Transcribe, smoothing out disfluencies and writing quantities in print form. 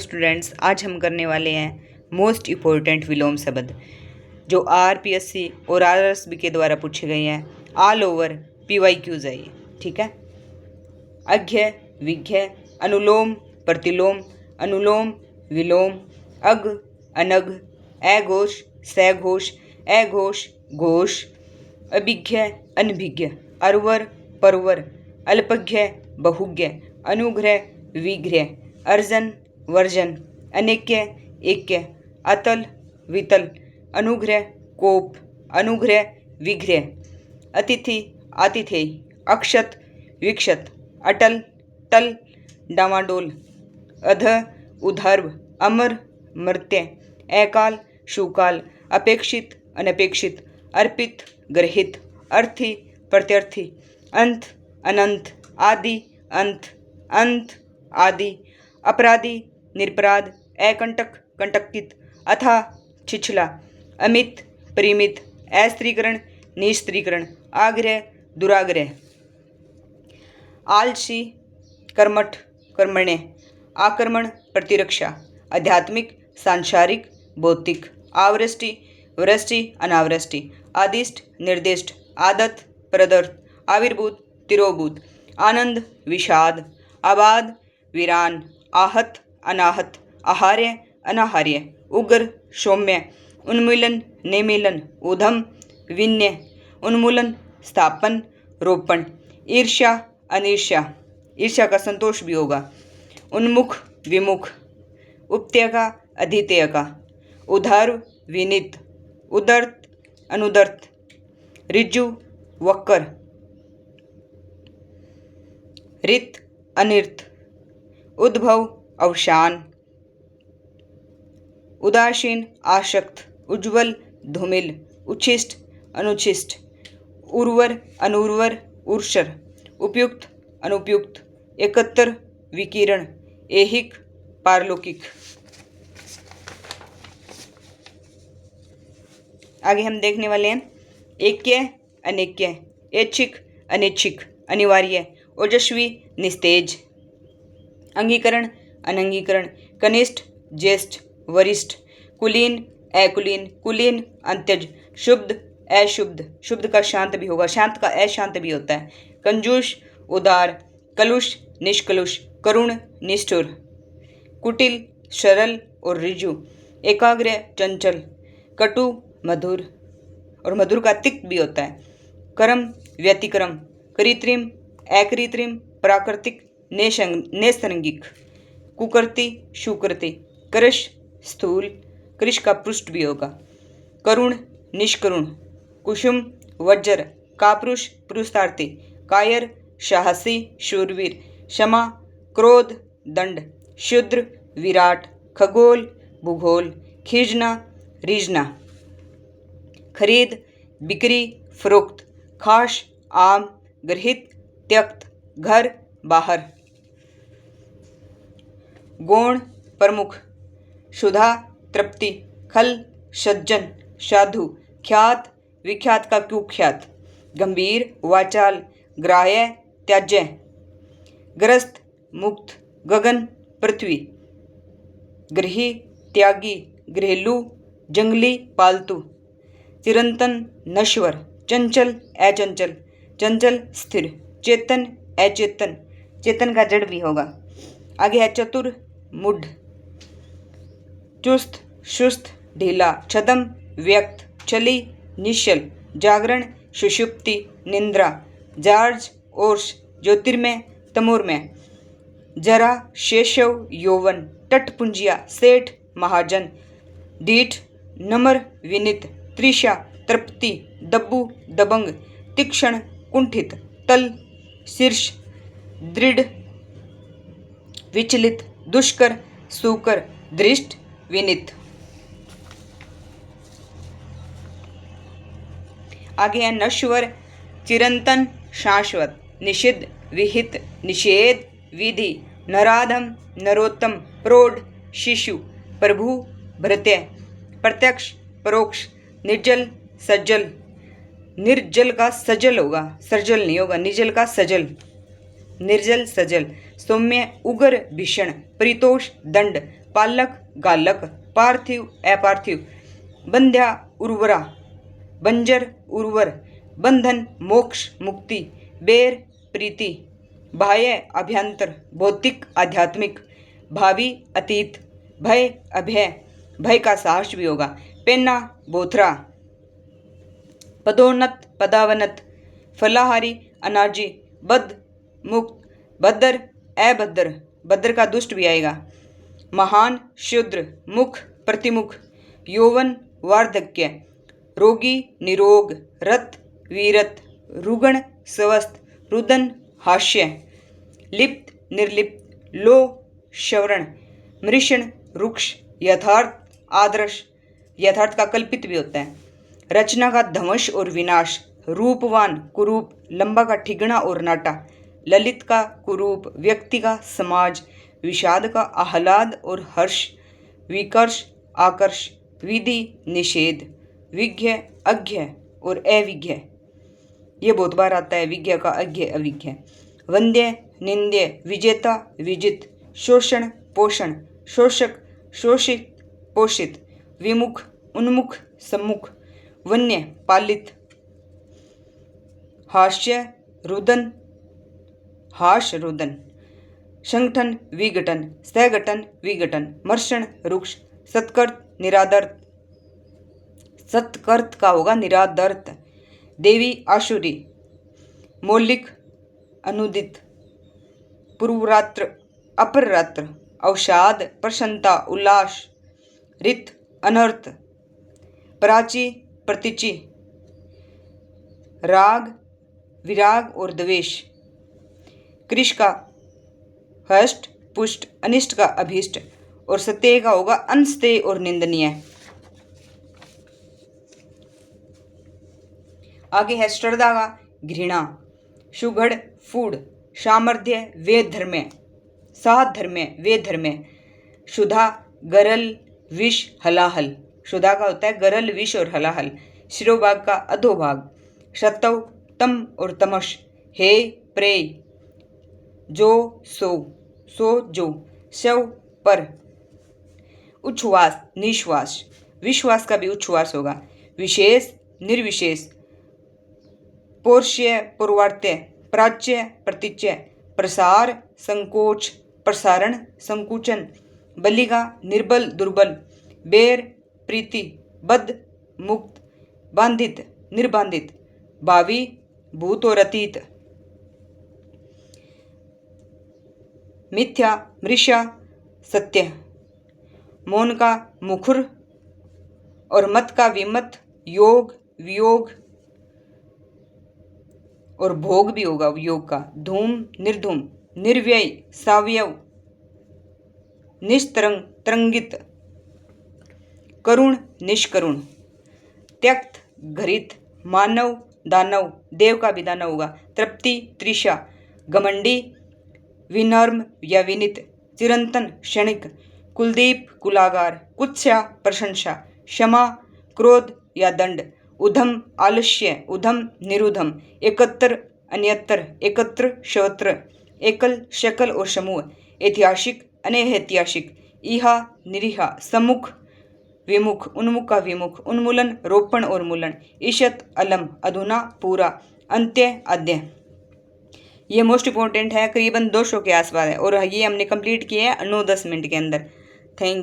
Students, आज हम करने वाले हैं मोस्ट इम्पोर्टेंट विलोम शब्द जो आरपीएससी और आरएसबी के द्वारा पूछे गए हैं। ऑल ओवर पीवाईक्यूज है ये, ठीक है। अघ्य, विघ्य, अनुलोम, प्रतिलोम, अनुलोम, विलोम, अग, अनग, अघोष, सघोष, अघोष, घोष, अभिज्ञ, अनभिज्ञ, अरवर, परवर, अल्पज्ञ, बहुज्ञ, अनुग्रह, विग्रह, अर्जन, वर्जन, अनेक्य, ऐक्य, अतल, वितल, अनुग्रह, कोप, अनुग्रह, विग्रह, अतिथि, आतिथेय, अक्षत, विक्षत, अटल, टल, डामाडोल, अध, उधर्व, अमर, मर्त्य, अकाल, शुकाल, अपेक्षित, अनपेक्षित, अर्पित, ग्रहित, अर्थी, प्रत्यर्थी, अंत, अनंत, आदि, अंत, अंत, आदि, अपराधी, निरपराध, अकंटक, कंटकित, अथा, छिछला, अमित, परिमित, अस्त्रीकरण, निस्त्रीकरण, आग्रह, दुराग्रह, आलसी, कर्मठ, कर्मण्य, आक्रमण, प्रतिरक्षा, आध्यात्मिक, सांसारिक, भौतिक, आवृष्टि, वृष्टि, अनावृष्टि, आदिष्ट, निर्दिष्ट, आदत, प्रदर्थ, आविर्भूत, तिरोभूत, आनंद, विषाद, आबाद, वीरान, आहत, अनाहत, आहार्य, अनाहार्य, उग्र, सौम्य, उन्मूलन, निमीलन, ऊधम, विन्य, उन्मूलन, स्थापन, रोपण, ईर्ष्या, अनिर्ष्या, ईर्ष्या का संतोष भी होगा, उन्मुख, विमुख, उपत्यका, अधित्यका, उधर्व, विनीत, उदर्त, अनुदर्त, ऋजु, वक्र, रित, अनिर्त, उद्भव, अवसान, उदासीन, आसक्त, उज्ज्वल, धूमिल, उच्छिष्ट, अनुच्छिष्ट, उर्वर, अनुर्वर, उर्षर, उपयुक्त, अनुपयुक्त, एकत्र, विकिरण, ऐहिक, पारलौकिक। आगे हम देखने वाले हैं ऐक्य, अनेक्य, ऐच्छिक, अनैच्छिक, अनिवार्य, ओजस्वी, निस्तेज, अंगीकरण, अनंगीकरण, कनिष्ठ, ज्येष्ठ, वरिष्ठ, कुलीन, अकुलीन, कुलीन, अंत्यज, शुद्ध, अशुद्ध, शुद्ध का शांत भी होगा, शांत का अशांत भी होता है, कंजूस, उदार, कलुष, निष्कलुष, करुण, निष्ठुर, कुटिल, सरल और ऋजु, एकाग्र, चंचल, कटु, मधुर, और मधुर का तिक्त भी होता है, कर्म, व्यतिक्रम, कृत्रिम, अकृत्रिम, प्राकृतिक, नैसर्गिक, कुकृति, सुकृति, कृश, स्थूल, कृश का पृष्ठ भी होगा, करुण, निष्करुण, कुसुम, वज्र, कापुरुष, पुरुषार्थी, कायर, साहसी, शूरवीर, क्षमा, क्रोध, दंड, शूद्र, विराट, खगोल, भूगोल, खींचना, रीझना, खरीद, बिक्री, फरोख्त, खास, आम, गृहित, त्यक्त, घर, बाहर, गौण, प्रमुख, सुधा, तृप्ति, खल, सज्जन, साधु, ख्यात, विख्यात का कुख्यात, गंभीर, वाचाल, ग्राह्य, त्याज्य, ग्रस्त, मुक्त, गगन, पृथ्वी, गृही, त्यागी, घरेलू, जंगली, पालतू, चिरंतन, नश्वर, चंचल, अचंचल, चंचल, स्थिर, चेतन, अचेतन, चेतन का जड़ भी होगा। आगे है चतुर, मुढ़, चुस्त, सुस्त, ढीला, छदम, व्यक्त, चली, निश्चल, जागरण, सुषुप्ति, निंद्रा, जार्ज, ओर्ष, ज्योतिर्मय, तमोरमय, जरा, शेषव, यौवन, तटपुंजिया, सेठ, महाजन, डीठ, नम्र, विनित, त्रिषा, तृप्ति, दब्बू, दबंग, तीक्ष्ण, कुंठित, तल, शीर्ष, दृढ़, विचलित, दुष्कर, सूकर, दृष्ट, विनित। आगे है नश्वर, चिरंतन, शाश्वत, निषिद्ध, विहित, निषेध, विधि, नराधम, नरोत्तम, प्रौढ़, शिशु, प्रभु, भृत्य, प्रत्यक्ष, परोक्ष, निर्जल, सज्जल, निर्जल का सजल होगा, सर्जल नहीं होगा, निर्जल का सजल, निर्जल, सजल, सौम्य, उग्र, भीषण, परितोष, दंड, पालक गालक, पार्थिव अपार्थिव, बंध्या उर्वरा, बंजर उर्वर, बंधन मोक्ष मुक्ति, बेर प्रीति, बाह्य अभ्यंतर, भौतिक आध्यात्मिक, भावी अतीत, भय अभय, भय का साहस भी होगा, पेन्ना बोथरा, पदोन्नत पदावनत, फलाहारी अनाजी, बद मुक्त, भद्र अभद्र, भद्र का दुष्ट भी आएगा, महान शूद्र, मुख प्रतिमुख, यौवन वार्धक्य, रोगी निरोग, रत वीरत, रुगण स्वस्थ, रुदन हास्य, लिप्त निर्लिप्त, लो श्रवण, मृषण रुक्ष, यथार्थ आदर्श, यथार्थ का कल्पित भी होता है, रचना का ध्वंस और विनाश, रूपवान कुरूप, लंबा का ठिगना और नाटा, ललित का कुरूप, व्यक्ति का समाज, विषाद का आह्लाद और हर्ष, विकर्ष आकर्ष, विधि निषेध, विज्ञ अज्ञ और अविज्ञ, ये बहुत बार आता है, विज्ञ का अज्ञ अविज्ञ, वंद्य निंद्य, विजेता विजित, शोषण पोषण, शोषक शोषित पोषित, विमुख उन्मुख सम्मुख, वन्य पालित, हास्य रुदन हाश रुदन, संगठन विघटन, सहगठन विघटन, मर्षण रुक्ष, सत्कर्त निरादर्त, सत्कर्त का होगा निरादर्त, देवी आशुरी, मौलिक अनुदित, पूर्वरात्र अपररात्र, अवसाद प्रसन्नता उल्लास, रित अनर्थ, प्राची प्रतिचि, राग विराग और द्वेष, कृष का हष्ट पुष्ट, अनिष्ट का अभीष्ट, और सत्य का होगा अंशते और निंदनीय। आगे है श्रद्धा का घृणा, सुगढ़ फूड, सामर्थ्य वेधर्म्य, साधर्म्य वेधर्म्य, सुधा गरल विष हलाहल, सुधा का होता है गरल विष और हलाहल, शिरोभाग का अधोभाग, शतव तम और तमश, हे प्रेय, जो सो जो, शव पर, उच्छ्वास निश्वास, विश्वास का भी उच्छ्वास होगा, विशेष निर्विशेष, पौरुष्य पूर्वार्त्य, प्राच्य प्रतीच्य, प्रसार संकोच, प्रसारण संकुचन, बलिगा निर्बल दुर्बल, बेर प्रीति, बद्ध मुक्त, बांधित निर्बांधित, भावी भूत और अतीत, मिथ्या मृषा सत्य, मौन का मुखर और मत का विमत, योग वियोग और भोग भी होगा योग का, धूम निर्धूम, निर्व्यय सावयव, निस्तरंग तरंगित, करुण निष्करुण, त्यक्त घरित, मानव दानव, देव का भी दानव होगा, तृप्ति तृषा, घमंडी विनम्र या विनित, चिरंतन क्षणिक, कुलदीप कुलागार, कुत्स्या प्रशंसा, क्षमा क्रोध या दंड, उधम आलस्य, उधम निरुधम, एकत्र अन्यत्र, एकत्र शवत्र, एकल शकल और समूह, ऐतिहासिक अनैतिहासिक, इहा निरीहा, सम्मुख विमुख, उन्मुख का विमुख, उन्मूलन रोपण और मूलन, ईशत अलम, अधुना पूरा, अंत्य अद्य। ये मोस्ट इंपॉर्टेंट है, करीबन 200 के आसपास है और ये हमने कंप्लीट किए हैं 9-10 मिनट के अंदर। Thank you.